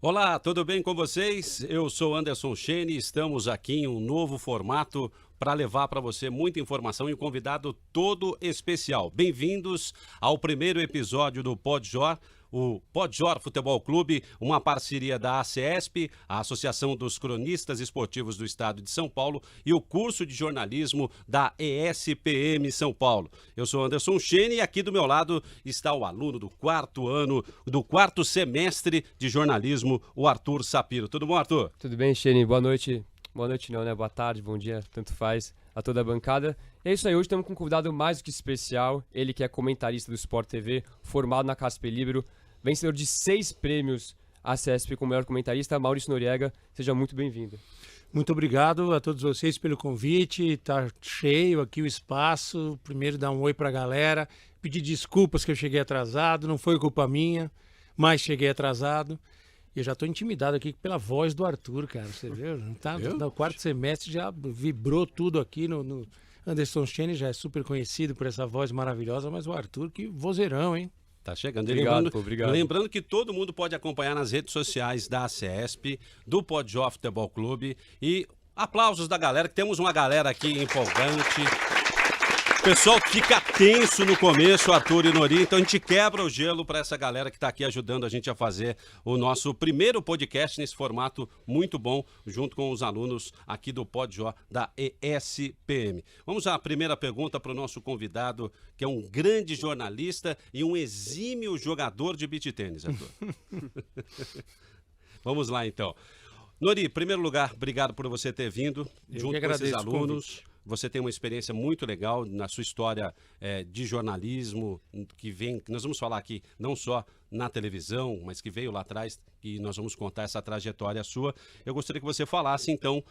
Olá, tudo bem com vocês? Eu sou Anderson Chene e estamos aqui em um novo formato para levar para você muita informação e um convidado todo especial. Bem-vindos ao primeiro episódio do Podjor, o Podjor Futebol Clube, uma parceria da ACESP, a Associação dos Cronistas Esportivos do Estado de São Paulo, e o curso de jornalismo da ESPM São Paulo. Eu sou Anderson Chene e aqui do meu lado está o aluno do quarto ano, do quarto semestre de jornalismo, o Arthur Sapiro. Tudo bom, Arthur? Tudo bem, Chene? Boa noite. Boa noite não, né? Boa tarde, bom dia, tanto faz a toda a bancada. É isso aí, hoje temos um convidado mais do que especial, ele que é comentarista do Sport TV, formado na Casper Libero, vencedor de 6 prêmios ACESP como melhor comentarista, Maurício Noriega. Seja muito bem-vindo. Muito obrigado a todos vocês pelo convite, tá cheio aqui o espaço. Primeiro dar um oi pra galera, pedir desculpas que eu cheguei atrasado, não foi culpa minha, mas cheguei atrasado. E eu já tô intimidado aqui pela voz do Arthur, cara, você viu? Tá, no quarto semestre já vibrou tudo aqui no Anderson Chene, já é super conhecido por essa voz maravilhosa, mas o Arthur, que vozeirão, hein? Tá chegando. Obrigado. Lembrando que todo mundo pode acompanhar nas redes sociais da ACESP, do Podjor Futebol Clube, e aplausos da galera, que temos uma galera aqui empolgante. O pessoal fica tenso no começo, Arthur e Nori, então a gente quebra o gelo para essa galera que está aqui ajudando a gente a fazer o nosso primeiro podcast nesse formato muito bom, junto com os alunos aqui do Podjor da ESPM. Vamos à primeira pergunta para o nosso convidado, que é um grande jornalista e um exímio jogador de beach tênis, Arthur. Vamos lá, então. Nori, em primeiro lugar, obrigado por você ter vindo, junto com esses alunos. Você tem uma experiência muito legal na sua história de jornalismo, que nós vamos falar aqui não só na televisão, mas que veio lá atrás, e nós vamos contar essa trajetória sua. Eu gostaria que você falasse, então,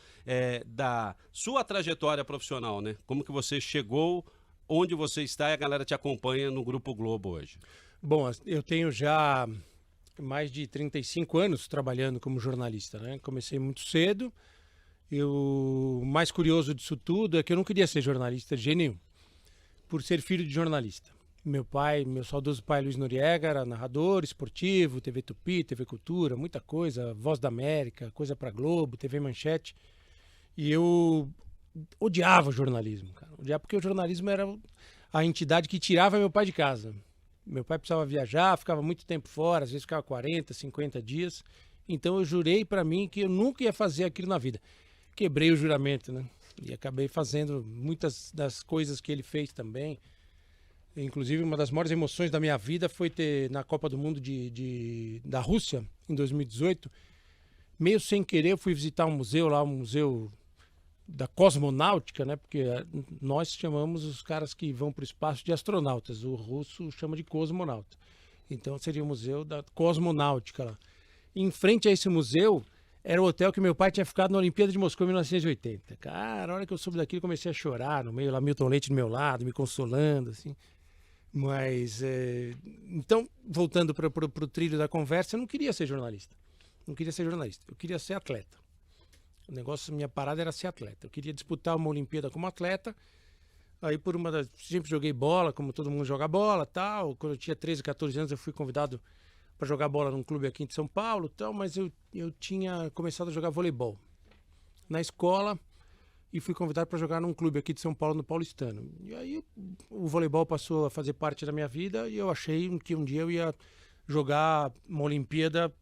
da sua trajetória profissional, né? Como que você chegou onde você está e a galera te acompanha no Grupo Globo hoje. Bom, eu tenho já mais de 35 anos trabalhando como jornalista, né? Comecei muito cedo. O mais curioso disso tudo é que eu não queria ser jornalista de jeito nenhum, por ser filho de jornalista. Meu pai, meu saudoso pai Luiz Noriega, era narrador esportivo, TV Tupi, TV Cultura, muita coisa, Voz da América, coisa pra Globo, TV Manchete. E eu odiava jornalismo, cara. Odiava porque o jornalismo era a entidade que tirava meu pai de casa. Meu pai precisava viajar, ficava muito tempo fora, às vezes ficava 40, 50 dias. Então eu jurei pra mim que eu nunca ia fazer aquilo na vida. Quebrei o juramento, né? E acabei fazendo muitas das coisas que ele fez também. Inclusive, uma das maiores emoções da minha vida foi ter, na Copa do Mundo da Rússia, em 2018, meio sem querer, eu fui visitar um museu lá, um museu da cosmonáutica, né? Porque nós chamamos os caras que vão para o espaço de astronautas. O russo chama de cosmonauta. Então, seria o museu da cosmonáutica lá. Em frente a esse museu, era o hotel que meu pai tinha ficado na Olimpíada de Moscou em 1980. Cara, a hora que eu soube daquilo, eu comecei a chorar no meio, lá Milton Leite do meu lado, me consolando, assim. Mas, então, voltando para o trilho da conversa, eu não queria ser jornalista. Não queria ser jornalista, eu queria ser atleta. O negócio, minha parada era ser atleta. Eu queria disputar uma Olimpíada como atleta. Aí, sempre joguei bola, como todo mundo joga bola, tal. Quando eu tinha 13, 14 anos, eu fui convidado para jogar bola num clube aqui de São Paulo, tal, mas eu tinha começado a jogar voleibol na escola e fui convidado para jogar num clube aqui de São Paulo, no Paulistano. E aí o voleibol passou a fazer parte da minha vida e eu achei que um dia eu ia jogar uma Olimpíada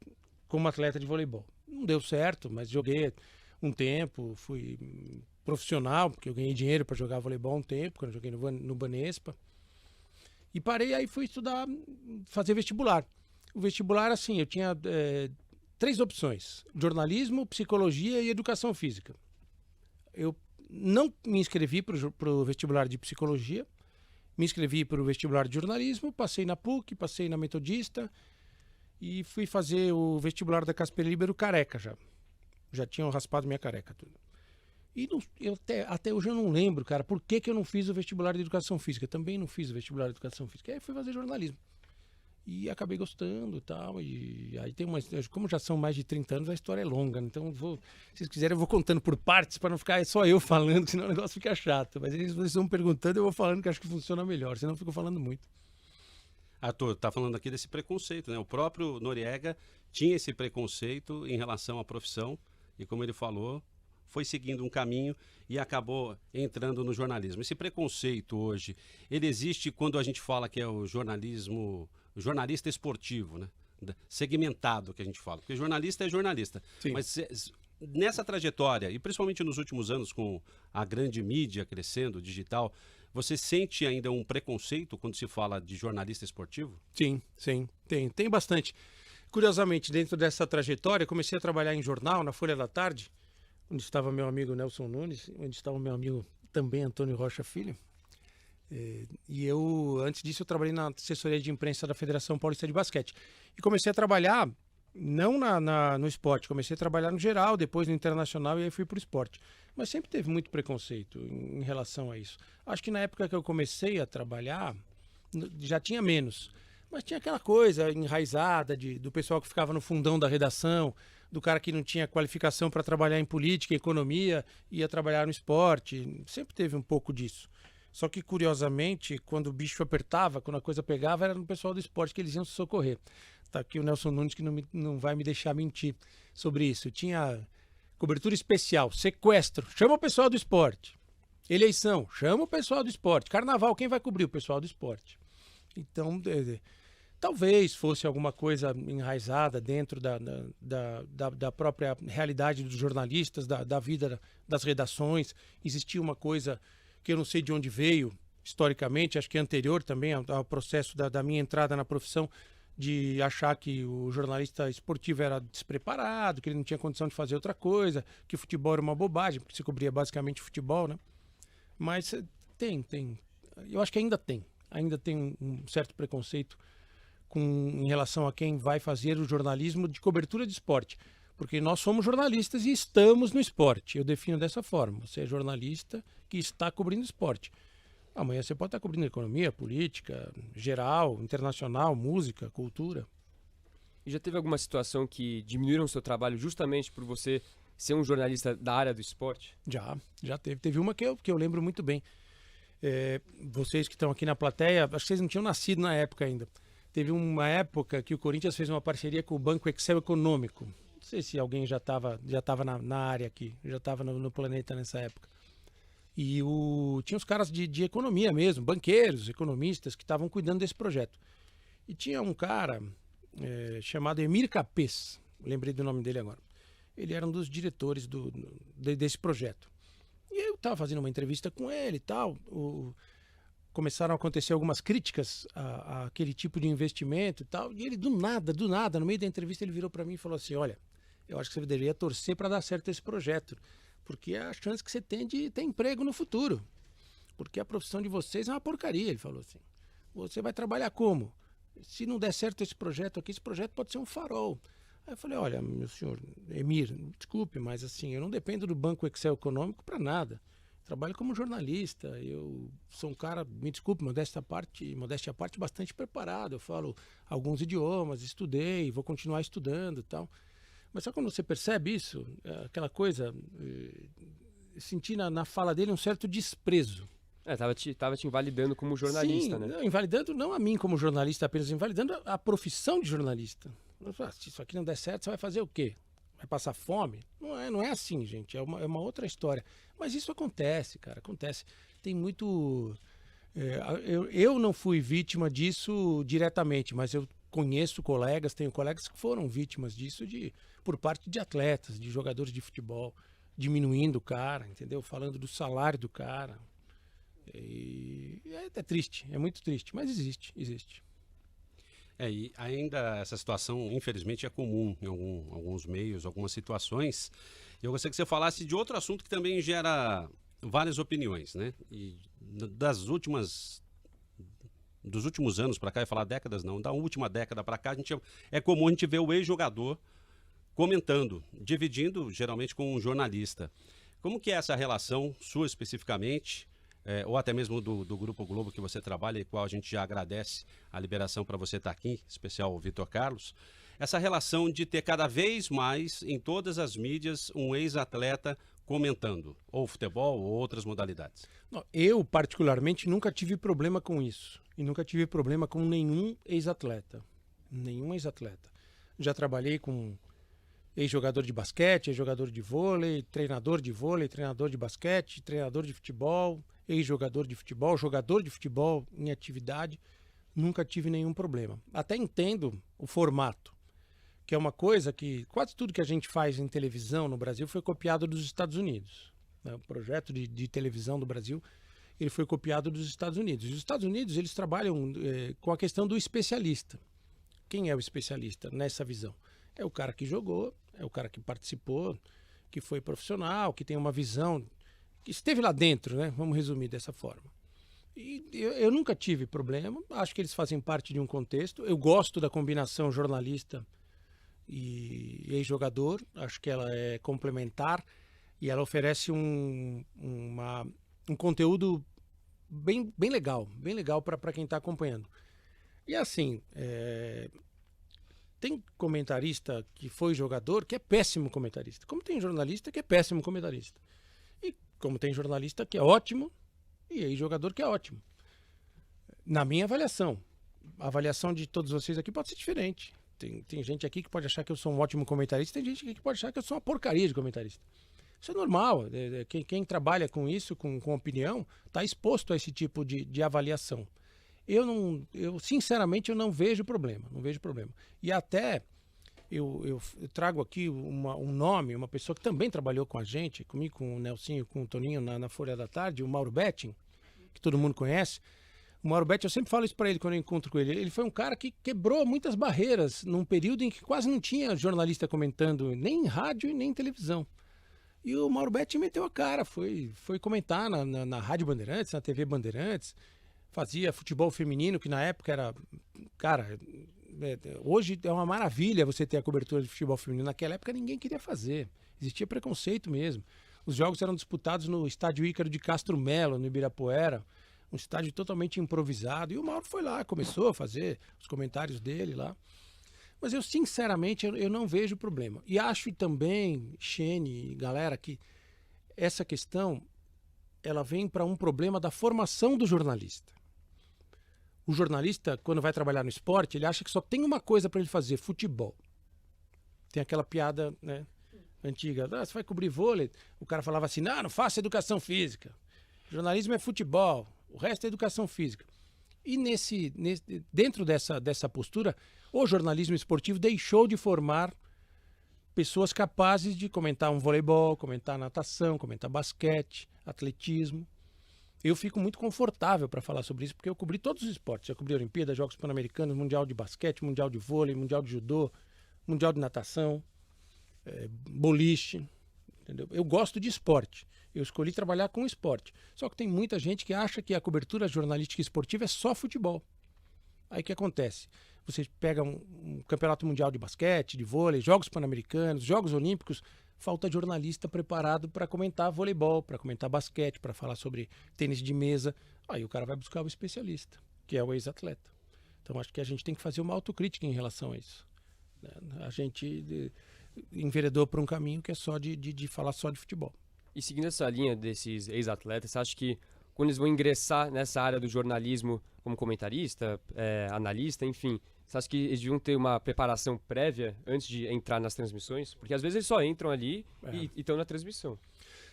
como atleta de voleibol. Não deu certo, mas joguei um tempo, fui profissional, porque eu ganhei dinheiro para jogar voleibol um tempo, quando eu joguei no Banespa. E parei, aí fui estudar, fazer vestibular. O vestibular, assim, eu tinha 3 opções: jornalismo, psicologia e educação física. Eu não me inscrevi para o vestibular de psicologia, me inscrevi para o vestibular de jornalismo, passei na PUC, passei na Metodista e fui fazer o vestibular da Casper Libero careca já. Já tinham raspado minha careca tudo. E até hoje eu não lembro, cara, por que eu não fiz o vestibular de educação física. Também não fiz o vestibular de educação física. Aí fui fazer jornalismo. E acabei gostando e tal. E aí tem como já são mais de 30 anos, a história é longa. Então, se vocês quiserem, eu vou contando por partes para não ficar só eu falando, senão o negócio fica chato. Mas aí, se vocês vão perguntando, eu vou falando, que acho que funciona melhor. Senão eu fico falando muito. Tá falando aqui desse preconceito, né? O próprio Noriega tinha esse preconceito em relação à profissão e, como ele falou, foi seguindo um caminho e acabou entrando no jornalismo. Esse preconceito hoje, ele existe quando a gente fala que é o jornalismo, o jornalista esportivo, né? Segmentado que a gente fala, porque jornalista é jornalista. Sim. Mas nessa trajetória, e principalmente nos últimos anos com a grande mídia crescendo, digital, você sente ainda um preconceito quando se fala de jornalista esportivo? Sim, sim, tem bastante. Curiosamente, dentro dessa trajetória, comecei a trabalhar em jornal, na Folha da Tarde, onde estava meu amigo Nelson Nunes, onde estava meu amigo também Antônio Rocha Filho. E eu, antes disso, eu trabalhei na assessoria de imprensa da Federação Paulista de Basquete. E comecei a trabalhar, não no esporte, comecei a trabalhar no geral, depois no internacional, e aí fui para o esporte. Mas sempre teve muito preconceito em relação a isso. Acho que na época que eu comecei a trabalhar, já tinha menos. Mas tinha aquela coisa enraizada do pessoal que ficava no fundão da redação, do cara que não tinha qualificação para trabalhar em política, economia, ia trabalhar no esporte. Sempre teve um pouco disso. Só que, curiosamente, quando o bicho apertava, quando a coisa pegava, era no pessoal do esporte que eles iam se socorrer. Tá aqui o Nelson Nunes que não vai me deixar mentir sobre isso. Tinha cobertura especial, sequestro, chama o pessoal do esporte. Eleição, chama o pessoal do esporte. Carnaval, quem vai cobrir? O pessoal do esporte. Então, talvez fosse alguma coisa enraizada dentro da própria realidade dos jornalistas, da vida das redações. Existia uma coisa que eu não sei de onde veio, historicamente, acho que é anterior também ao processo da minha entrada na profissão, de achar que o jornalista esportivo era despreparado, que ele não tinha condição de fazer outra coisa, que o futebol era uma bobagem, porque se cobria basicamente futebol, né? Mas tem. Eu acho que ainda tem um certo preconceito em relação a quem vai fazer o jornalismo de cobertura de esporte. Porque nós somos jornalistas e estamos no esporte. Eu defino dessa forma. Você é jornalista que está cobrindo esporte. Amanhã você pode estar cobrindo economia, política, geral, internacional, música, cultura. E já teve alguma situação que diminuíram o seu trabalho justamente por você ser um jornalista da área do esporte? Já teve. Teve uma que eu lembro muito bem. Vocês que estão aqui na plateia, acho que vocês não tinham nascido na época ainda. Teve uma época que o Corinthians fez uma parceria com o Banco Excel Econômico. Não sei se alguém já estava na área aqui, já estava no planeta nessa época. E tinha os caras de economia mesmo, banqueiros, economistas, que estavam cuidando desse projeto. E tinha um cara chamado Emir Capês, lembrei do nome dele agora. Ele era um dos diretores desse projeto. E eu estava fazendo uma entrevista com ele e tal. Começaram a acontecer algumas críticas àquele tipo de investimento e tal. E ele, do nada, no meio da entrevista, ele virou para mim e falou assim: olha, eu acho que você deveria torcer para dar certo esse projeto, porque é a chance que você tem de ter emprego no futuro. Porque a profissão de vocês é uma porcaria, ele falou assim. Você vai trabalhar como? Se não der certo esse projeto aqui, esse projeto pode ser um farol. Aí eu falei: olha, meu senhor Emir, desculpe, mas assim, eu não dependo do Banco Excel Econômico para nada. Trabalho como jornalista, eu sou um cara, me desculpe, modéstia à parte, bastante preparado. Eu falo alguns idiomas, estudei, vou continuar estudando e tal. Mas só quando você percebe isso, aquela coisa, senti na fala dele um certo desprezo. Tava te invalidando como jornalista, Sim, né? Não, invalidando não a mim como jornalista apenas, invalidando a profissão de jornalista. Se isso aqui não der certo, você vai fazer o quê? Vai passar fome? Não é assim, gente. É uma outra história. Mas isso acontece, cara. Acontece. Tem muito... Eu não fui vítima disso diretamente, mas eu conheço tenho colegas que foram vítimas disso por parte de atletas, de jogadores de futebol, diminuindo o cara, entendeu? Falando do salário do cara. E é triste, é muito triste, mas existe. E ainda essa situação, infelizmente, é comum em alguns meios, algumas situações. Eu gostaria que você falasse de outro assunto que também gera várias opiniões, né? E dos últimos anos para cá, eu ia falar décadas não, da última década para cá, é comum a gente ver o ex-jogador comentando, dividindo geralmente com um jornalista. Como que é essa relação sua especificamente? Ou até mesmo do Grupo Globo que você trabalha, e qual a gente já agradece a liberação para você estar aqui, em especial o Vitor Carlos, essa relação de ter cada vez mais, em todas as mídias, um ex-atleta comentando, ou futebol, ou outras modalidades. Não, eu, particularmente, nunca tive problema com isso. e nunca tive problema com nenhum ex-atleta. Nenhum ex-atleta. Já trabalhei com ex-jogador de basquete, ex-jogador de vôlei, treinador de basquete, treinador de futebol, ex-jogador de futebol, jogador de futebol em atividade. Nunca tive nenhum problema. Até entendo o formato, que é uma coisa que quase tudo que a gente faz em televisão no Brasil foi copiado dos Estados Unidos. Né? O projeto de televisão do Brasil, ele foi copiado dos Estados Unidos. E os Estados Unidos, eles trabalham com a questão do especialista. Quem é o especialista nessa visão? É o cara que jogou, é o cara que participou, que foi profissional, que tem uma visão, que esteve lá dentro, né? Vamos resumir dessa forma. E eu nunca tive problema, acho que eles fazem parte de um contexto. Eu gosto da combinação jornalista e ex-jogador, acho que ela é complementar e ela oferece um conteúdo bem legal para quem está acompanhando. E assim, tem comentarista que foi jogador que é péssimo comentarista, como tem jornalista que é péssimo comentarista, e como tem jornalista que é ótimo e aí jogador que é ótimo. Na minha avaliação, a avaliação de todos vocês aqui pode ser diferente. Tem gente aqui que pode achar que eu sou um ótimo comentarista, tem gente aqui que pode achar que eu sou uma porcaria de comentarista. Isso é normal. Quem trabalha com isso, com opinião, está exposto a esse tipo de avaliação. Eu sinceramente, eu não vejo problema. Não vejo problema. E até eu trago aqui um nome, uma pessoa que também trabalhou com a gente, comigo, com o Nelsinho, com o Toninho na Folha da Tarde, o Mauro Betting, que todo mundo conhece. O Mauro Betting, eu sempre falo isso para ele quando eu encontro com ele. Ele foi um cara que quebrou muitas barreiras num período em que quase não tinha jornalista comentando nem em rádio e nem em televisão. E o Mauro Betting meteu a cara, foi comentar na Rádio Bandeirantes, na TV Bandeirantes, fazia futebol feminino, que na época era... Cara, hoje é uma maravilha você ter a cobertura de futebol feminino. Naquela época ninguém queria fazer, existia preconceito mesmo. Os jogos eram disputados no estádio Ícaro de Castro Melo, no Ibirapuera, um estádio totalmente improvisado. E o Mauro foi lá, começou a fazer os comentários dele lá. Mas eu, sinceramente, eu não vejo problema. E acho também, Xene, galera, que essa questão, ela vem para um problema da formação do jornalista. O jornalista, quando vai trabalhar no esporte, ele acha que só tem uma coisa para ele fazer, futebol. Tem aquela piada, né, antiga, você vai cobrir vôlei, o cara falava assim, não faça educação física. Jornalismo é futebol, o resto é educação física. E dentro dessa postura, o jornalismo esportivo deixou de formar pessoas capazes de comentar um voleibol, comentar natação, comentar basquete, atletismo. Eu fico muito confortável para falar sobre isso, porque eu cobri todos os esportes. Eu cobri Olimpíadas, Jogos Pan-Americanos, Mundial de Basquete, Mundial de Vôlei, Mundial de Judô, Mundial de Natação, boliche. Entendeu? Eu gosto de esporte. Eu escolhi trabalhar com esporte. Só que tem muita gente que acha que a cobertura jornalística esportiva é só futebol. Aí o que acontece? Você pega um campeonato mundial de basquete, de vôlei, Jogos Pan-Americanos, Jogos Olímpicos, falta jornalista preparado para comentar voleibol, para comentar basquete, para falar sobre tênis de mesa. Aí o cara vai buscar o especialista, que é o ex-atleta. Então acho que a gente tem que fazer uma autocrítica em relação a isso. A gente enveredou por um caminho que é só de falar só de futebol. E seguindo essa linha desses ex-atletas, você acha que quando eles vão ingressar nessa área do jornalismo como comentarista, analista, enfim, você acha que eles deviam ter uma preparação prévia antes de entrar nas transmissões? Porque às vezes eles só entram ali e estão na transmissão.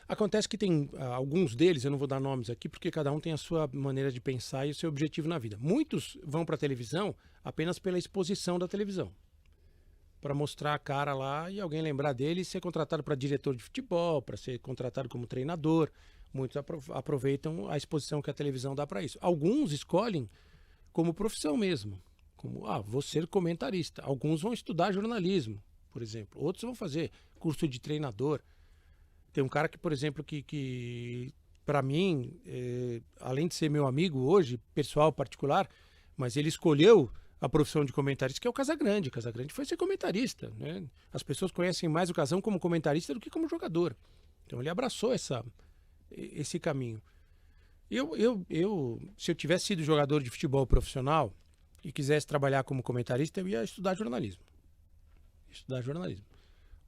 Acontece que tem alguns deles, eu não vou dar nomes aqui, porque cada um tem a sua maneira de pensar e o seu objetivo na vida. Muitos vão para a televisão apenas pela exposição da televisão, para mostrar a cara lá e alguém lembrar dele e ser contratado para diretor de futebol, para ser contratado como treinador. Muitos aproveitam a exposição que a televisão dá para isso. Alguns escolhem como profissão mesmo, como, vou ser comentarista. Alguns vão estudar jornalismo, por exemplo. Outros vão fazer curso de treinador. Tem um cara que, por exemplo, que para mim, além de ser meu amigo hoje, pessoal particular, mas ele escolheu a profissão de comentarista, que é o Casagrande. O Casagrande foi ser comentarista, né? As pessoas conhecem mais o Casão como comentarista do que como jogador. Então ele abraçou esse caminho. Se eu tivesse sido jogador de futebol profissional e quisesse trabalhar como comentarista, eu ia estudar jornalismo.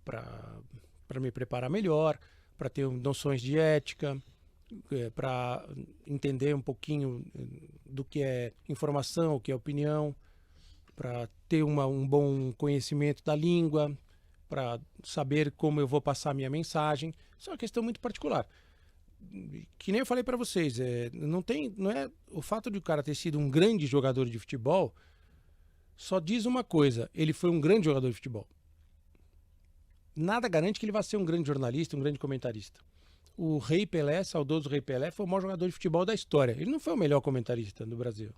Para me preparar melhor, para ter noções de ética. para entender um pouquinho do que é informação, o que é opinião, para ter um bom conhecimento da língua, para saber como eu vou passar a minha mensagem. Isso é uma questão muito particular. Que nem eu falei para vocês, não é o fato de o cara ter sido um grande jogador de futebol, só diz uma coisa: ele foi um grande jogador de futebol. Nada garante que ele vai ser um grande jornalista, um grande comentarista. O Rei Pelé, saudoso Rei Pelé, foi o maior jogador de futebol da história. Ele não foi o melhor comentarista do Brasil.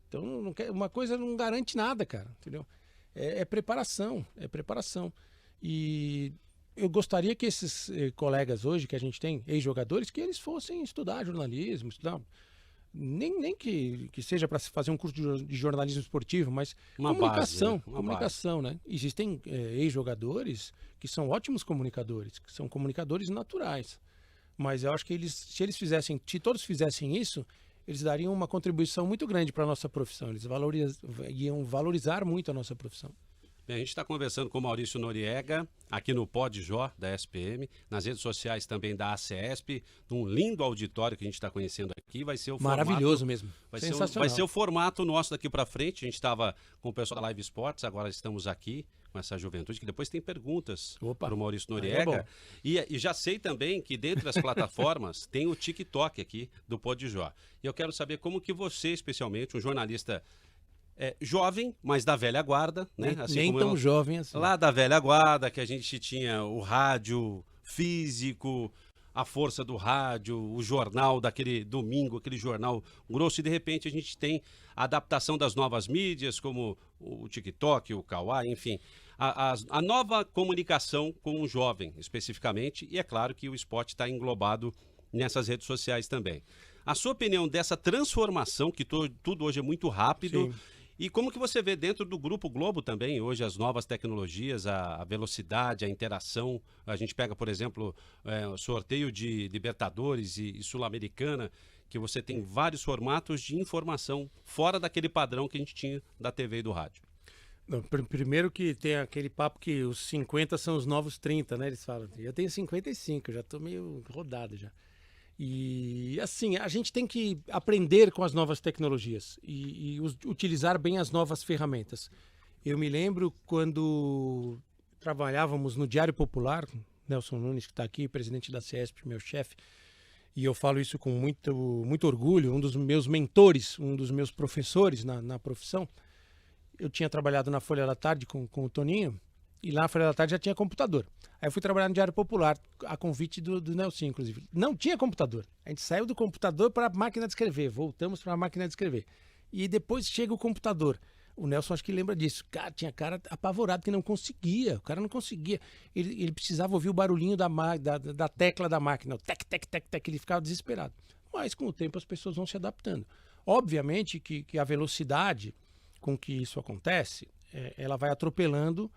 Então, uma coisa não garante nada, cara, entendeu? É preparação, é preparação. E eu gostaria que esses colegas hoje que a gente tem, ex-jogadores, que eles fossem estudar jornalismo, estudar... Nem que seja para fazer um curso de jornalismo esportivo, mas comunicação, base, né? Comunicação, né? Existem ex-jogadores que são ótimos comunicadores, que são comunicadores naturais. Mas eu acho que se todos fizessem isso, eles dariam uma contribuição muito grande para a nossa profissão. Eles iam valorizar muito a nossa profissão. Bem, a gente está conversando com o Maurício Noriega, aqui no Pod Jó, da SPM, nas redes sociais também da ACESP, num lindo auditório que a gente está conhecendo aqui. Vai ser o maravilhoso formato, mesmo. Sensacional. Vai ser o formato nosso daqui para frente. A gente estava com o pessoal da Live Sports, agora estamos aqui com essa juventude, que depois tem perguntas para o Maurício Noriega. E já sei também que dentro das plataformas tem o TikTok aqui do Pod Jó. E eu quero saber como que você, especialmente, um jornalista... jovem, mas da velha guarda, né? Assim nem tão jovem assim. Lá da velha guarda, que a gente tinha o rádio físico, a força do rádio, o jornal daquele domingo, aquele jornal grosso, e de repente a gente tem a adaptação das novas mídias, como o TikTok, o Kawaii, enfim, a nova comunicação com o jovem, especificamente, e é claro que o esporte está englobado nessas redes sociais também. A sua opinião dessa transformação, que tudo hoje é muito rápido... Sim. E como que você vê dentro do Grupo Globo também, hoje, as novas tecnologias, a velocidade, a interação? A gente pega, por exemplo, o sorteio de Libertadores e Sul-Americana, que você tem vários formatos de informação fora daquele padrão que a gente tinha da TV e do rádio. Não, primeiro que tem aquele papo que os 50 são os novos 30, né? Eles falam. Eu tenho 55, já estou meio rodado já. E assim, a gente tem que aprender com as novas tecnologias e utilizar bem as novas ferramentas. Eu me lembro quando trabalhávamos no Diário Popular, Nelson Nunes, que está aqui, presidente da CESP, meu chefe, e eu falo isso com muito orgulho, um dos meus mentores, um dos meus professores na profissão. Eu tinha trabalhado na Folha da Tarde com o Toninho, e lá na Folha da Tarde já tinha computador. Aí eu fui trabalhar no Diário Popular, a convite do Nelson, inclusive. Não tinha computador. A gente saiu do computador para a máquina de escrever, voltamos para a máquina de escrever. E depois chega o computador. O Nelson acho que lembra disso. Tinha cara apavorado que não conseguia. O cara não conseguia. Ele precisava ouvir o barulhinho da tecla da máquina. O tec, tec, tec, tec. Ele ficava desesperado. Mas com o tempo as pessoas vão se adaptando. Obviamente que a velocidade com que isso acontece, ela vai atropelando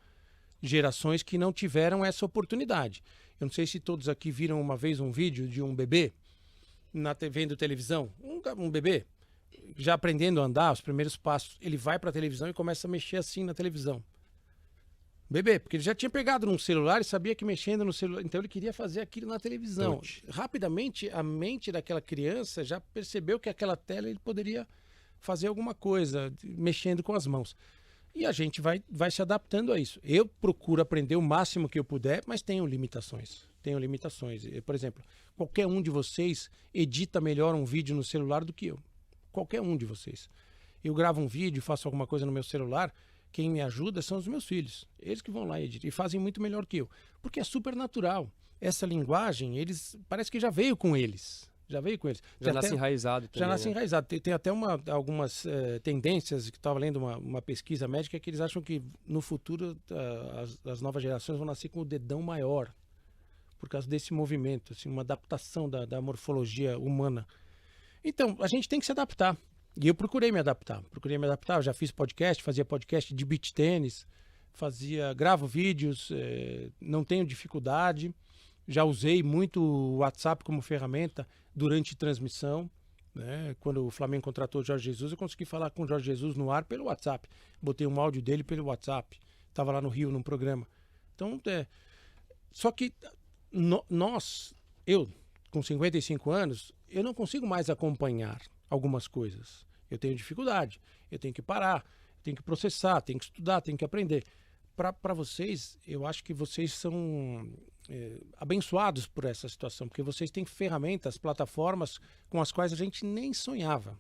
gerações que não tiveram essa oportunidade. Eu não sei se todos aqui viram uma vez um vídeo de um bebê vendo televisão. Um bebê já aprendendo a andar, os primeiros passos, ele vai para a televisão e começa a mexer assim na televisão. Bebê, porque ele já tinha pegado num celular e sabia que mexendo no celular, então ele queria fazer aquilo na televisão. Rapidamente, a mente daquela criança já percebeu que aquela tela ele poderia fazer alguma coisa, mexendo com as mãos. E a gente vai se adaptando a isso. Eu procuro aprender o máximo que eu puder, mas tenho limitações. Por exemplo, qualquer um de vocês edita melhor um vídeo no celular do que eu. Qualquer um de vocês. Eu gravo um vídeo, faço alguma coisa no meu celular, quem me ajuda são os meus filhos. Eles que vão lá e editam. E fazem muito melhor que eu. Porque é super natural. Essa linguagem, parece que já veio com eles. Já nasce enraizado também. Já nasce enraizado. Tem até algumas tendências, que estava lendo uma pesquisa médica, que eles acham que no futuro as novas gerações vão nascer com o dedão maior, por causa desse movimento, assim, uma adaptação da morfologia humana. Então, a gente tem que se adaptar. E eu procurei me adaptar. Eu já fiz podcast, fazia podcast de beach tênis, gravo vídeos, não tenho dificuldade. Já usei muito o WhatsApp como ferramenta durante transmissão, né? Quando o Flamengo contratou o Jorge Jesus, eu consegui falar com o Jorge Jesus no ar pelo WhatsApp. Botei um áudio dele pelo WhatsApp. Estava lá no Rio num programa. Então, só que eu, com 55 anos, eu não consigo mais acompanhar algumas coisas. Eu tenho dificuldade, eu tenho que parar, tenho que processar, tenho que estudar, tenho que aprender. Para vocês, eu acho que vocês são abençoados por essa situação, porque vocês têm ferramentas, plataformas com as quais a gente nem sonhava.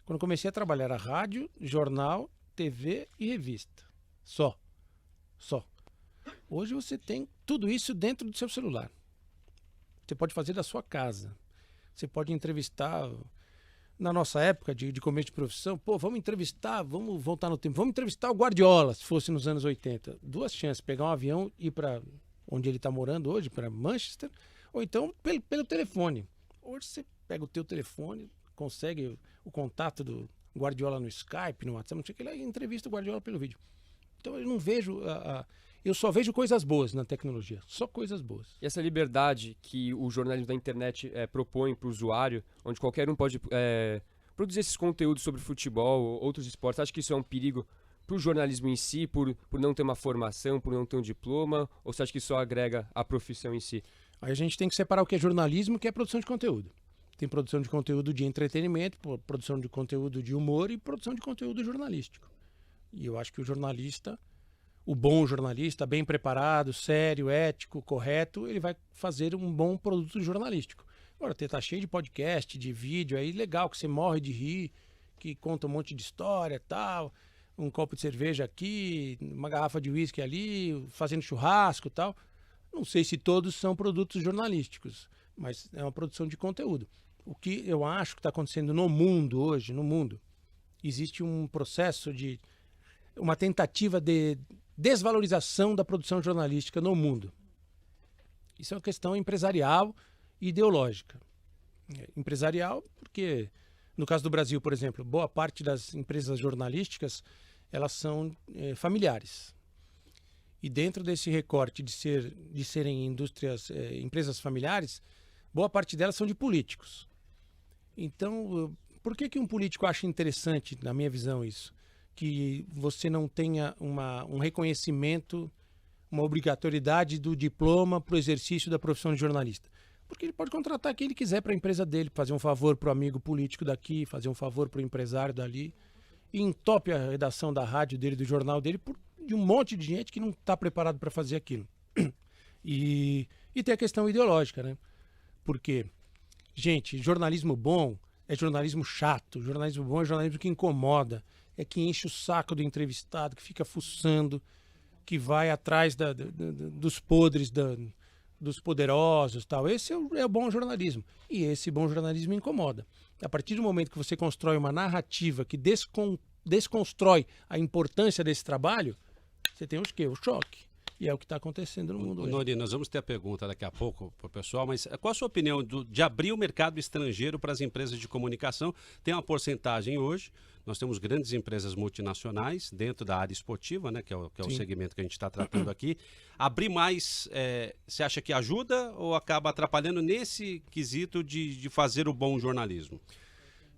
Quando comecei a trabalhar, era rádio, jornal, TV e revista. Só. Hoje você tem tudo isso dentro do seu celular. Você pode fazer da sua casa. Você pode entrevistar... Na nossa época de começo de profissão, vamos entrevistar, vamos voltar no tempo, vamos entrevistar o Guardiola, se fosse nos anos 80. 2 chances, pegar um avião e ir para onde ele está morando hoje, para Manchester, ou então pelo telefone. Hoje você pega o teu telefone, consegue o contato do Guardiola no Skype, no WhatsApp, não sei o que lá, e entrevista o Guardiola pelo vídeo. Então eu não vejo... Eu só vejo coisas boas na tecnologia, só coisas boas. E essa liberdade que o jornalismo da internet propõe para o usuário, onde qualquer um pode produzir esses conteúdos sobre futebol ou outros esportes, acha que isso é um perigo para o jornalismo em si, por não ter uma formação, por não ter um diploma, ou você acha que isso agrega a profissão em si? Aí a gente tem que separar o que é jornalismo e o que é produção de conteúdo. Tem produção de conteúdo de entretenimento, produção de conteúdo de humor e produção de conteúdo jornalístico. E eu acho que o jornalista... O bom jornalista, bem preparado, sério, ético, correto, ele vai fazer um bom produto jornalístico. Agora, tá cheio de podcast, de vídeo aí, legal, que você morre de rir, que conta um monte de história, tal, um copo de cerveja aqui, uma garrafa de uísque ali, fazendo churrasco, tal. Não sei se todos são produtos jornalísticos, mas é uma produção de conteúdo. O que eu acho que está acontecendo no mundo hoje, existe um processo de... uma tentativa de desvalorização da produção jornalística no mundo. Isso é uma questão empresarial e ideológica. Empresarial porque, no caso do Brasil, por exemplo, boa parte das empresas jornalísticas, elas são familiares. E dentro desse recorte de serem empresas familiares, boa parte delas são de políticos. Então, por que um político acha interessante, na minha visão, isso? Que você não tenha um reconhecimento, uma obrigatoriedade do diploma para o exercício da profissão de jornalista. Porque ele pode contratar quem ele quiser para a empresa dele, fazer um favor para o amigo político daqui, fazer um favor para o empresário dali, e entope a redação da rádio dele, do jornal dele, de um monte de gente que não está preparado para fazer aquilo. E tem a questão ideológica, né? Porque, gente, jornalismo bom é jornalismo chato, jornalismo bom é jornalismo que incomoda, é que enche o saco do entrevistado, que fica fuçando, que vai atrás dos podres, dos poderosos, tal. Esse é o bom jornalismo. E esse bom jornalismo incomoda. A partir do momento que você constrói uma narrativa que desconstrói a importância desse trabalho, você tem o quê? O choque. E é o que está acontecendo no mundo hoje. Nori, nós vamos ter a pergunta daqui a pouco para o pessoal, mas qual a sua opinião de abrir o mercado estrangeiro para as empresas de comunicação? Tem uma porcentagem hoje, nós temos grandes empresas multinacionais dentro da área esportiva, né, que é o segmento que a gente está tratando aqui. Abrir mais, você acha que ajuda ou acaba atrapalhando nesse quesito de fazer o bom jornalismo?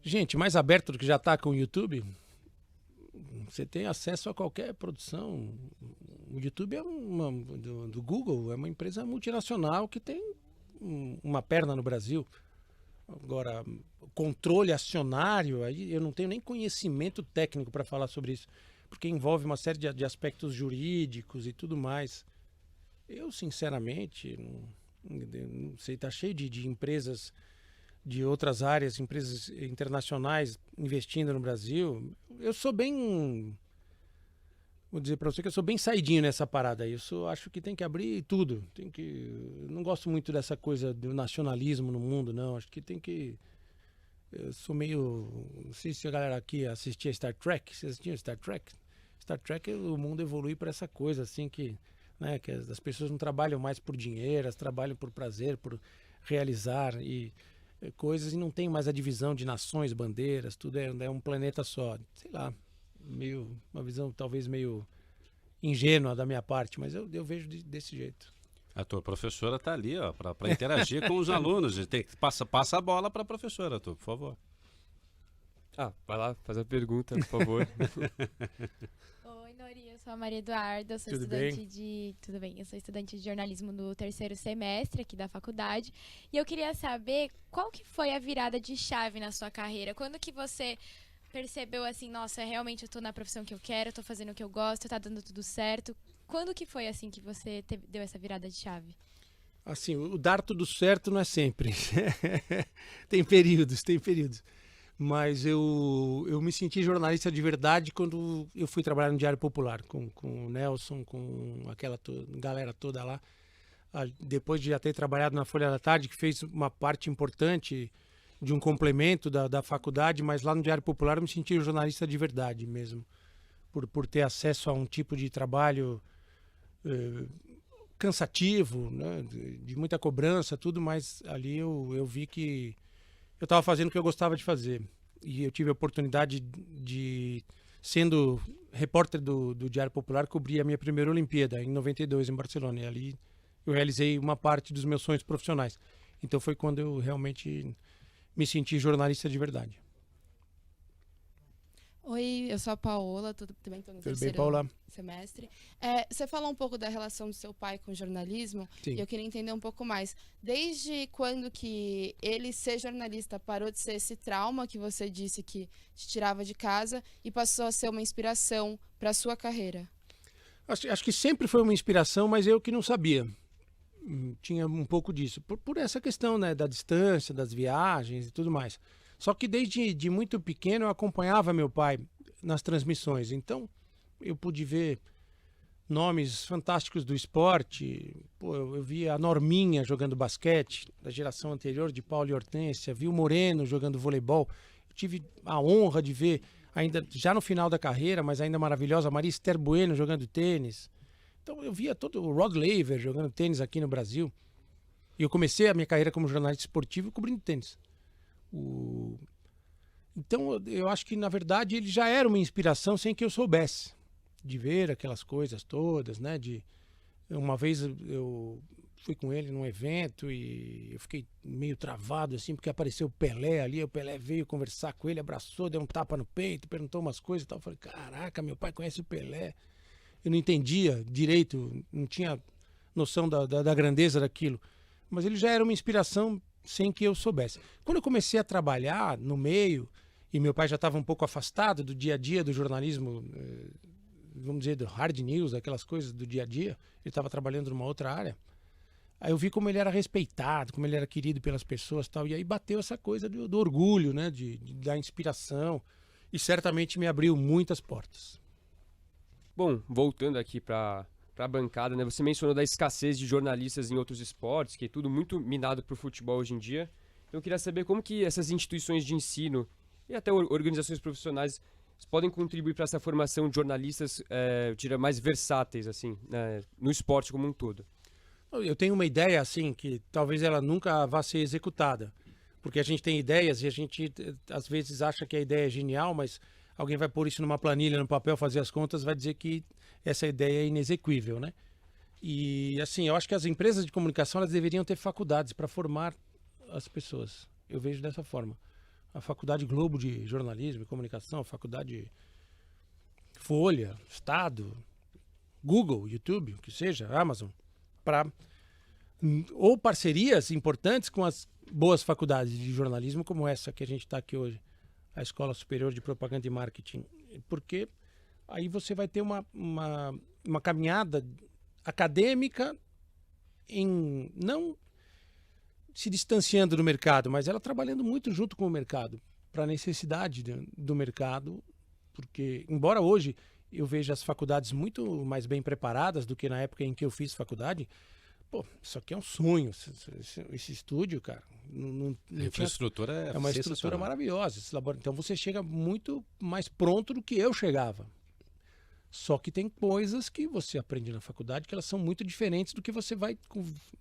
Gente, mais aberto do que já está com o YouTube... Você tem acesso a qualquer produção. O YouTube do Google é uma empresa multinacional que tem uma perna no Brasil. Agora, controle acionário, aí eu não tenho nem conhecimento técnico para falar sobre isso, porque envolve uma série de aspectos jurídicos e tudo mais. Eu, sinceramente, não sei, está cheio de empresas de outras áreas, empresas internacionais investindo no Brasil. Eu sou bem... Vou dizer para você que eu sou bem saidinho nessa parada aí. Acho que tem que abrir tudo. Eu não gosto muito dessa coisa do nacionalismo no mundo, não. Acho que tem que... Eu sou meio... Não sei se a galera aqui assistia Star Trek. Vocês assistiam Star Trek? Star Trek, o mundo evolui para essa coisa, assim, que as pessoas não trabalham mais por dinheiro, elas trabalham por prazer, por realizar coisas, e não tem mais a divisão de nações, bandeiras, tudo é um planeta só. Sei lá, uma visão talvez meio ingênua da minha parte, mas eu vejo desse jeito. A tua professora está ali, ó, para interagir com os alunos. Passa a bola para a professora, por favor. Vai lá, faz a pergunta, por favor. Oi, Nori, eu sou a Maria Eduarda, eu sou Tudo estudante bem? de... Tudo bem, eu sou estudante de jornalismo no 3º semestre aqui da faculdade. E eu queria saber qual que foi a virada de chave na sua carreira? Quando que você percebeu assim, nossa, realmente eu tô na profissão que eu quero, eu tô fazendo o que eu gosto, tá dando tudo certo? Quando que foi assim que você deu essa virada de chave? Assim, o dar tudo certo não é sempre. Tem períodos, tem períodos. Mas eu me senti jornalista de verdade quando eu fui trabalhar no Diário Popular, com o Nelson, com aquela galera toda lá. Depois de já ter trabalhado na Folha da Tarde, que fez uma parte importante de um complemento da faculdade, mas lá no Diário Popular eu me senti jornalista de verdade mesmo. Por ter acesso a um tipo de trabalho cansativo, né, de muita cobrança, tudo, mas ali eu vi que eu estava fazendo o que eu gostava de fazer. E eu tive a oportunidade de, sendo repórter do Diário Popular, cobrir a minha primeira Olimpíada, em 92, em Barcelona. E ali eu realizei uma parte dos meus sonhos profissionais. Então foi quando eu realmente me senti jornalista de verdade. Oi, eu sou a Paola, tudo bem? Estou no Tudo bem, terceiro Paola? semestre. Você falou um pouco da relação do seu pai com o jornalismo, Sim. e eu queria entender um pouco mais. Desde quando que ele ser jornalista parou de ser esse trauma que você disse que te tirava de casa e passou a ser uma inspiração para a sua carreira? Acho que sempre foi uma inspiração, mas eu que não sabia. Tinha um pouco disso. Por essa questão, né, da distância, das viagens e tudo mais. Só que desde muito pequeno eu acompanhava meu pai nas transmissões. Então eu pude ver nomes fantásticos do esporte. Pô, eu vi a Norminha jogando basquete, da geração anterior de Paulo e Hortência. Vi o Moreno jogando voleibol. Eu tive a honra de ver, ainda já no final da carreira, mas ainda maravilhosa, Maria Esther Bueno jogando tênis. Então eu via todo o Rod Laver jogando tênis aqui no Brasil. E eu comecei a minha carreira como jornalista esportivo cobrindo tênis. Então eu acho que na verdade ele já era uma inspiração sem que eu soubesse, de ver aquelas coisas todas, né? Uma vez eu fui com ele num evento e eu fiquei meio travado assim porque apareceu o Pelé ali, o Pelé veio conversar com ele, abraçou, deu um tapa no peito, perguntou umas coisas e tal. Eu falei, caraca, meu pai conhece o Pelé. Eu não entendia direito, não tinha noção da grandeza daquilo, mas ele já era uma inspiração sem que eu soubesse. Quando eu comecei a trabalhar no meio, e meu pai já estava um pouco afastado do dia a dia do jornalismo, vamos dizer, do hard news, aquelas coisas do dia a dia, ele estava trabalhando numa outra área, aí eu vi como ele era respeitado, como ele era querido pelas pessoas e tal, e aí bateu essa coisa do orgulho, né, da inspiração, e certamente me abriu muitas portas. Bom, voltando aqui para a bancada, né? Você mencionou da escassez de jornalistas em outros esportes, que é tudo muito minado para o futebol hoje em dia. Então eu queria saber como que essas instituições de ensino e até organizações profissionais podem contribuir para essa formação de jornalistas, eu diria, mais versáteis, assim, né, no esporte como um todo. Eu tenho uma ideia, assim, que talvez ela nunca vá ser executada, porque a gente tem ideias e a gente, às vezes, acha que a ideia é genial, mas alguém vai pôr isso numa planilha, no papel, fazer as contas, vai dizer que essa ideia é inexequível, né? E, assim, eu acho que as empresas de comunicação, elas deveriam ter faculdades para formar as pessoas. Eu vejo dessa forma. A Faculdade Globo de Jornalismo e Comunicação, a Faculdade Folha, Estado, Google, YouTube, o que seja, Amazon, ou parcerias importantes com as boas faculdades de jornalismo como essa que a gente está aqui hoje, a Escola Superior de Propaganda e Marketing, porque aí você vai ter uma caminhada acadêmica não se distanciando do mercado, mas ela trabalhando muito junto com o mercado, para a necessidade do mercado, porque embora hoje eu veja as faculdades muito mais bem preparadas do que na época em que eu fiz faculdade, pô, isso aqui é um sonho, esse estúdio, cara. A infraestrutura é uma estrutura maravilhosa. Então você chega muito mais pronto do que eu chegava. Só que tem coisas que você aprende na faculdade que elas são muito diferentes do que você vai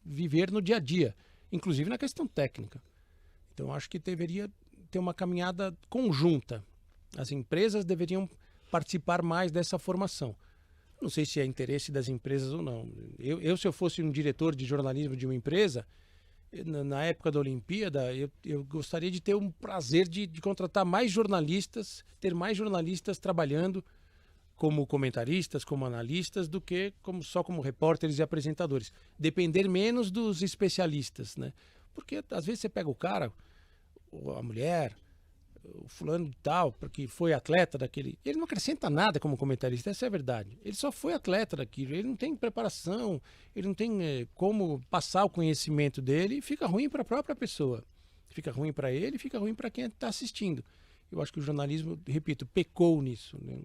viver no dia a dia, inclusive na questão técnica. Então acho que deveria ter uma caminhada conjunta. As empresas deveriam participar mais dessa formação. Não sei se é interesse das empresas ou não. Se eu fosse um diretor de jornalismo de uma empresa, na época da Olimpíada, eu gostaria de ter um prazer de contratar mais jornalistas, ter mais jornalistas trabalhando como comentaristas, como analistas, do que só como repórteres e apresentadores. Depender menos dos especialistas, né? Porque às vezes você pega o cara, ou a mulher, o fulano de tal, porque foi atleta daquele... Ele não acrescenta nada como comentarista, essa é a verdade. Ele só foi atleta daquilo, ele não tem preparação, ele não tem como passar o conhecimento dele, e fica ruim para a própria pessoa. Fica ruim para ele, fica ruim para quem está assistindo. Eu acho que o jornalismo, repito, pecou nisso, né?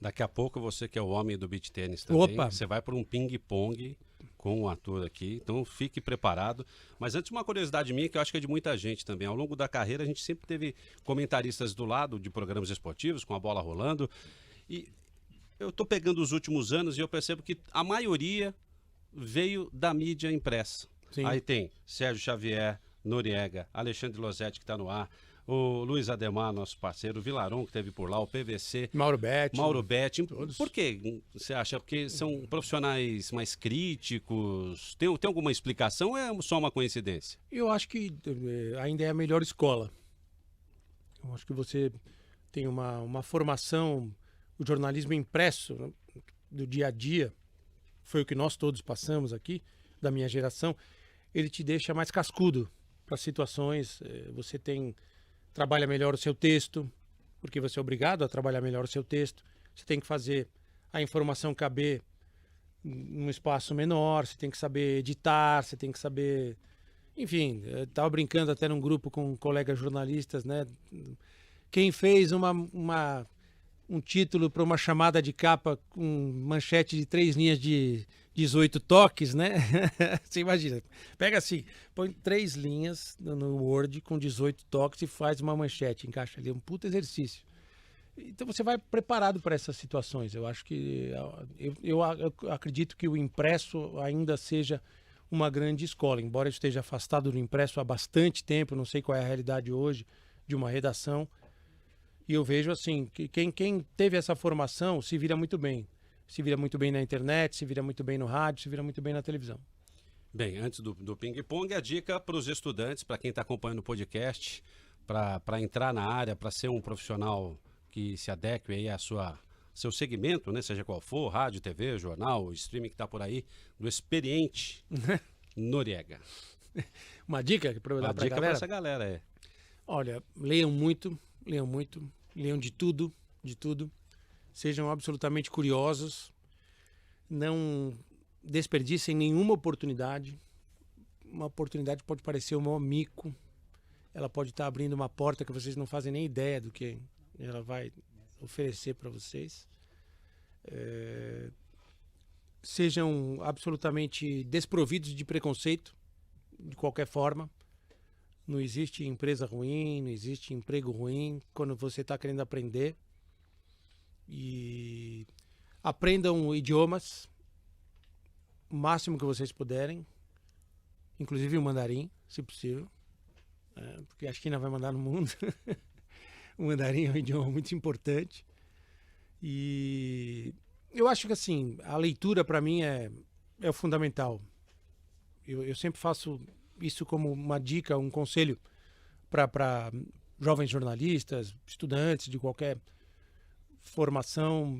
Daqui a pouco você que é o homem do beach tênis também, Opa! você vai para um ping-pong com um ator aqui, então fique preparado. Mas antes, uma curiosidade minha, que eu acho que é de muita gente também. Ao longo da carreira, a gente sempre teve comentaristas do lado de programas esportivos, com a bola rolando. E eu estou pegando os últimos anos e eu percebo que a maioria veio da mídia impressa. Sim. Aí tem Sérgio Xavier, Noriega, Alexandre Losetti, que está no ar, o Luiz Ademar, nosso parceiro, o Vilaron, que esteve por lá, o PVC, Mauro Betti. Todos. Por que você acha? Porque são profissionais mais críticos? Tem alguma explicação ou é só uma coincidência? Eu acho que ainda é a melhor escola. Eu acho que você tem uma formação, o jornalismo impresso, né, do dia a dia, foi o que nós todos passamos aqui, da minha geração, ele te deixa mais cascudo para situações. Você trabalha melhor o seu texto, porque você é obrigado a trabalhar melhor o seu texto. Você tem que fazer a informação caber num espaço menor, você tem que saber editar, você tem que saber... Enfim, eu estava brincando até num grupo com colegas jornalistas, né? Quem fez um título para uma chamada de capa com manchete de 3 linhas de 18 toques, né? Você imagina, pega assim, põe 3 linhas no Word com 18 toques e faz uma manchete, encaixa ali, um puto exercício. Então você vai preparado para essas situações. Eu acho que eu acredito que o impresso ainda seja uma grande escola, embora eu esteja afastado do impresso há bastante tempo, não sei qual é a realidade hoje de uma redação. E eu vejo assim, que quem teve essa formação se vira muito bem. Se vira muito bem na internet, se vira muito bem no rádio, se vira muito bem na televisão. Bem, antes do ping-pong, a dica para os estudantes, para quem está acompanhando o podcast, para entrar na área, para ser um profissional que se adeque aí seu segmento, né? Seja qual for, rádio, TV, jornal, streaming que está por aí, do experiente Noriega. Uma dica para eu dar para a galera? Para essa galera é... Olha, leiam muito, leiam de tudo, sejam absolutamente curiosos, não desperdicem nenhuma oportunidade. Uma oportunidade pode parecer um maior mico, ela pode estar abrindo uma porta que vocês não fazem nem ideia do que ela vai oferecer para vocês. Sejam absolutamente desprovidos de preconceito, de qualquer forma. Não existe empresa ruim, não existe emprego ruim quando você está querendo aprender. E aprendam idiomas o máximo que vocês puderem, inclusive o mandarim, se possível, porque a China vai mandar no mundo. O mandarim é um idioma muito importante. E eu acho que assim, a leitura para mim é o fundamental. Eu sempre faço isso como uma dica, um conselho para jovens jornalistas, estudantes de qualquer formação,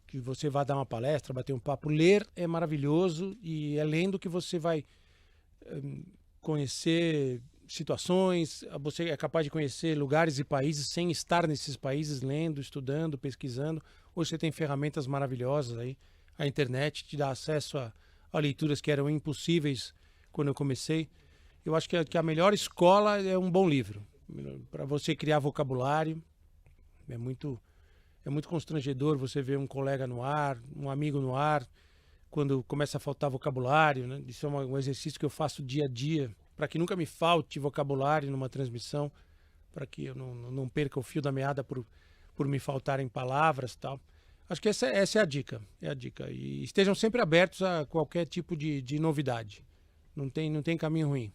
que você vá dar uma palestra, bater um papo. Ler é maravilhoso e é lendo que você vai conhecer situações, você é capaz de conhecer lugares e países sem estar nesses países, lendo, estudando, pesquisando. Hoje você tem ferramentas maravilhosas aí, a internet te dá acesso a leituras que eram impossíveis quando eu comecei. Eu acho que a melhor escola é um bom livro, para você criar vocabulário. É muito constrangedor você ver um colega no ar, um amigo no ar, quando começa a faltar vocabulário, né? Isso é um exercício que eu faço dia a dia, para que nunca me falte vocabulário numa transmissão, para que eu não perca o fio da meada por me faltarem palavras e tal. Acho que essa é a dica, E estejam sempre abertos a qualquer tipo de novidade. Não tem caminho ruim.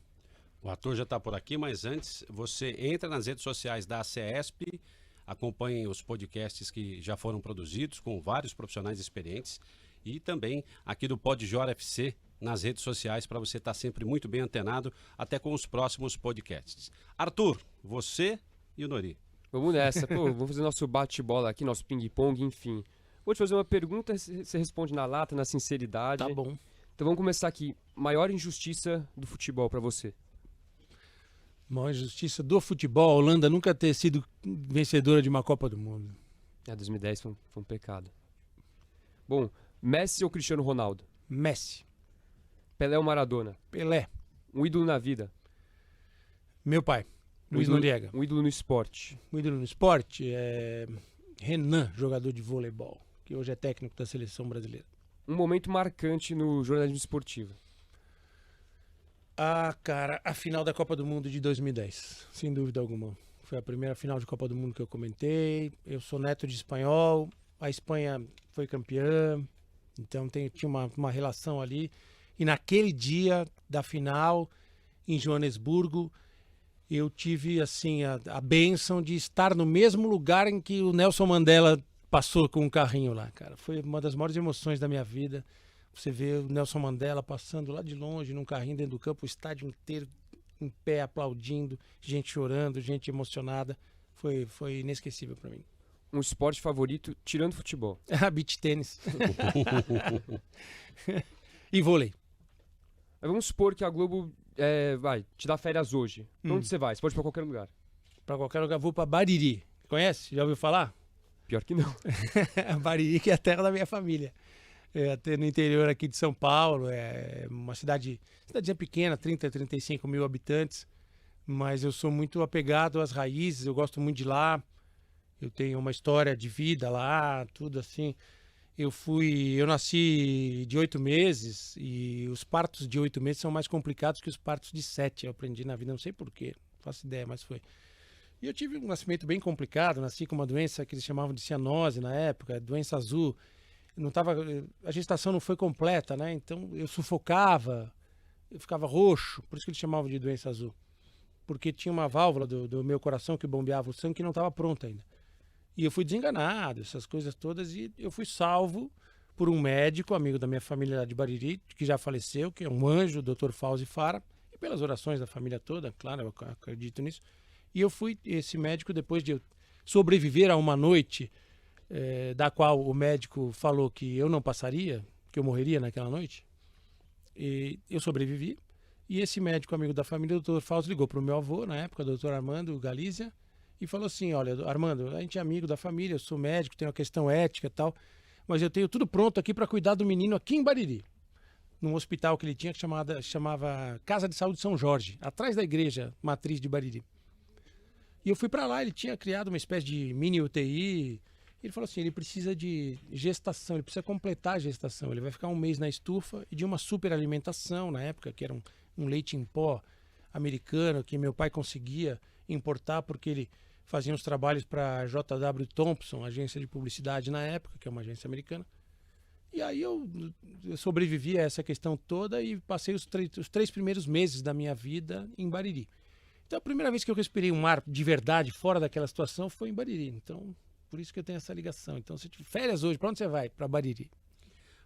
O ator já está por aqui, mas antes você entra nas redes sociais da ACESP, acompanhe os podcasts que já foram produzidos com vários profissionais experientes e também aqui do Podjor FC nas redes sociais para você estar sempre muito bem antenado até com os próximos podcasts. Arthur, você e o Nori. Vamos nessa, vamos fazer nosso bate-bola aqui, nosso ping-pong, enfim. Vou te fazer uma pergunta, você responde na lata, na sinceridade. Tá bom. Então vamos começar aqui. Maior injustiça do futebol pra você? Maior injustiça do futebol, a Holanda nunca ter sido vencedora de uma Copa do Mundo. 2010 foi um pecado. Bom, Messi ou Cristiano Ronaldo? Messi, Pelé ou Maradona? Pelé, Um ídolo na vida? meu pai, Luiz ídolo- Noriega. Um ídolo no esporte? O ídolo no esporte é Renan, jogador de voleibol, que hoje é técnico da seleção brasileira. Um momento marcante no jornalismo esportivo? Ah, cara, a final da Copa do Mundo de 2010, sem dúvida alguma. Foi a primeira final de Copa do Mundo que eu comentei. Eu sou neto de espanhol, a Espanha foi campeã, então tinha uma relação ali. E naquele dia da final, em Joanesburgo, eu tive assim a bênção de estar no mesmo lugar em que o Nelson Mandela passou com um carrinho lá, cara. Foi uma das maiores emoções da minha vida. Você vê o Nelson Mandela passando lá de longe num carrinho dentro do campo, o estádio inteiro em pé aplaudindo, gente chorando, gente emocionada. Foi inesquecível para mim. Um esporte favorito tirando futebol? Beach tênis. E vôlei. Mas vamos supor que a Globo vai te dar férias hoje. Pra onde você vai? Você pode ir pra qualquer lugar. Para qualquer lugar, vou para Bariri. Conhece? Já ouviu falar? Pior que não. Bariri, que é a terra da minha família. É até no interior aqui de São Paulo, é uma cidadezinha pequena, 30, 35 mil habitantes, mas eu sou muito apegado às raízes, eu gosto muito de lá, eu tenho uma história de vida lá, tudo assim. Eu nasci de 8 meses e os partos de 8 meses são mais complicados que os partos de 7, eu aprendi na vida, não sei porquê, não faço ideia, mas foi. E eu tive um nascimento bem complicado, nasci com uma doença que eles chamavam de cianose na época, doença azul. A gestação não foi completa, né? Então eu sufocava, eu ficava roxo, por isso que eles chamavam de doença azul. Porque tinha uma válvula do meu coração que bombeava o sangue que não estava pronta ainda. E eu fui desenganado, essas coisas todas, e eu fui salvo por um médico, amigo da minha família lá de Bariri, que já faleceu, que é um anjo, o Dr. Fauzi Fara, e pelas orações da família toda, claro, eu acredito nisso. E eu fui esse médico, depois de eu sobreviver a uma noite da qual o médico falou que eu não passaria, que eu morreria naquela noite, e eu sobrevivi. E esse médico amigo da família, o Dr. Fausto, ligou para o meu avô, na época, o Dr. Armando Galizia, e falou assim: olha, Armando, a gente é amigo da família, eu sou médico, tenho uma questão ética e tal, mas eu tenho tudo pronto aqui para cuidar do menino aqui em Bariri, num hospital que ele tinha que chamava Casa de Saúde São Jorge, atrás da igreja matriz de Bariri. E eu fui para lá, ele tinha criado uma espécie de mini UTI. Ele falou assim, ele precisa de gestação, ele precisa completar a gestação, ele vai ficar um mês na estufa e de uma superalimentação, na época, que era um leite em pó americano, que meu pai conseguia importar, porque ele fazia uns trabalhos para a J.W. Thompson, agência de publicidade na época, que é uma agência americana. E aí eu sobrevivi a essa questão toda e passei os 3 primeiros meses da minha vida em Bariri. Então a primeira vez que eu respirei um ar de verdade fora daquela situação foi em Bariri, então... Por isso que eu tenho essa ligação. Então, se tiver férias hoje, para onde você vai? Para Bariri.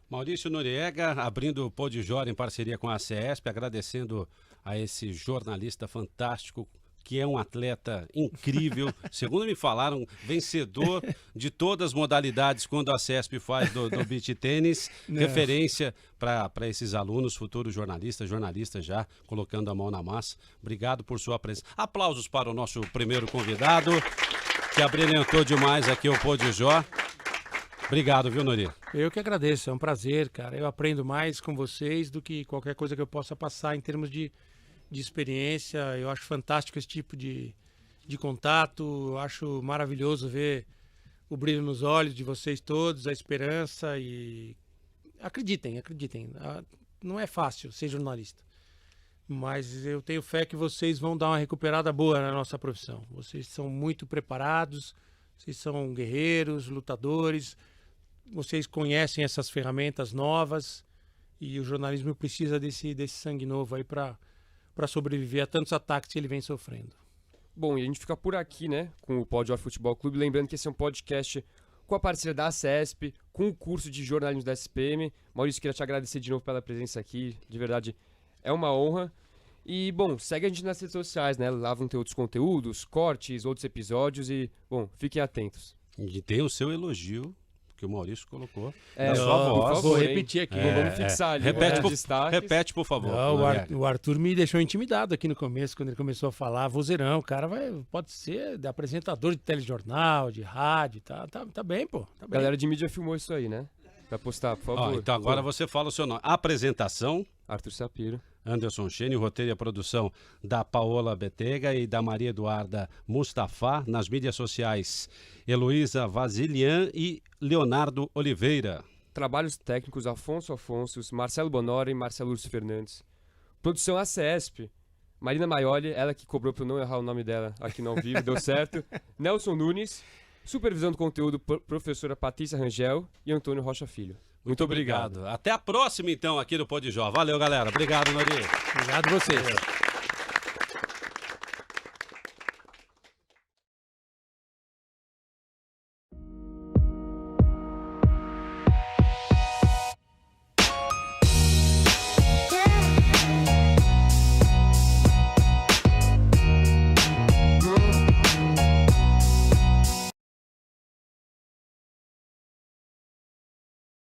Maurício Noriega, abrindo o Podijor em parceria com a CESP, agradecendo a esse jornalista fantástico, que é um atleta incrível, segundo me falaram, vencedor de todas as modalidades quando a CESP faz do beach tênis, referência para esses alunos, futuros jornalistas já colocando a mão na massa. Obrigado por sua presença. Aplausos para o nosso primeiro convidado, que abrilhantou demais aqui o Podijor. Obrigado, viu, Nori? Eu que agradeço, é um prazer, cara. Eu aprendo mais com vocês do que qualquer coisa que eu possa passar em termos de experiência. Eu acho fantástico esse tipo de contato. Eu acho maravilhoso ver o brilho nos olhos de vocês todos, a esperança e... Acreditem. Não é fácil ser jornalista. Mas eu tenho fé que vocês vão dar uma recuperada boa na nossa profissão. Vocês são muito preparados, vocês são guerreiros, lutadores, vocês conhecem essas ferramentas novas e o jornalismo precisa desse sangue novo aí para sobreviver a tantos ataques que ele vem sofrendo. Bom, e a gente fica por aqui, né, com o Podijor Futebol Clube. Lembrando que esse é um podcast com a parceria da CESP, com o curso de jornalismo da SPM. Maurício, queria te agradecer de novo pela presença aqui, de verdade. É uma honra. E, bom, segue a gente nas redes sociais, né? Lá vão ter outros conteúdos, cortes, outros episódios e, bom, fiquem atentos. E tem o seu elogio porque o Maurício colocou É, na sua por voz. favor, Vou hein? repetir aqui. Não vamos fixar ali. Repete, os por, destaques. repete, por favor. Não, Noriega. o Arthur me deixou intimidado aqui no começo, quando ele começou a falar vozeirão. O cara pode ser de apresentador de telejornal, de rádio, tá bem, pô. Tá A bem. galera de mídia filmou isso aí, né? Pra postar, por Ó, favor. então agora você fala o seu nome. Apresentação, Arthur Sapiro. Anderson Chene, roteiro e a produção da Paola Betega e da Maria Eduarda Mustafa. Nas mídias sociais, Heloísa Vasilian e Leonardo Oliveira. Trabalhos técnicos, Afonso Afonsos, Marcelo Bonora e Marcelo Urso Fernandes. Produção ACESP. Marina Maioli, ela que cobrou pra eu não errar o nome dela aqui no ao vivo, deu certo. Nelson Nunes. Supervisão do conteúdo, professora Patrícia Rangel e Antônio Rocha Filho. Muito obrigado. Até a próxima, então, aqui no Pod Jó. Valeu, galera. Obrigado, Nori. Obrigado a vocês.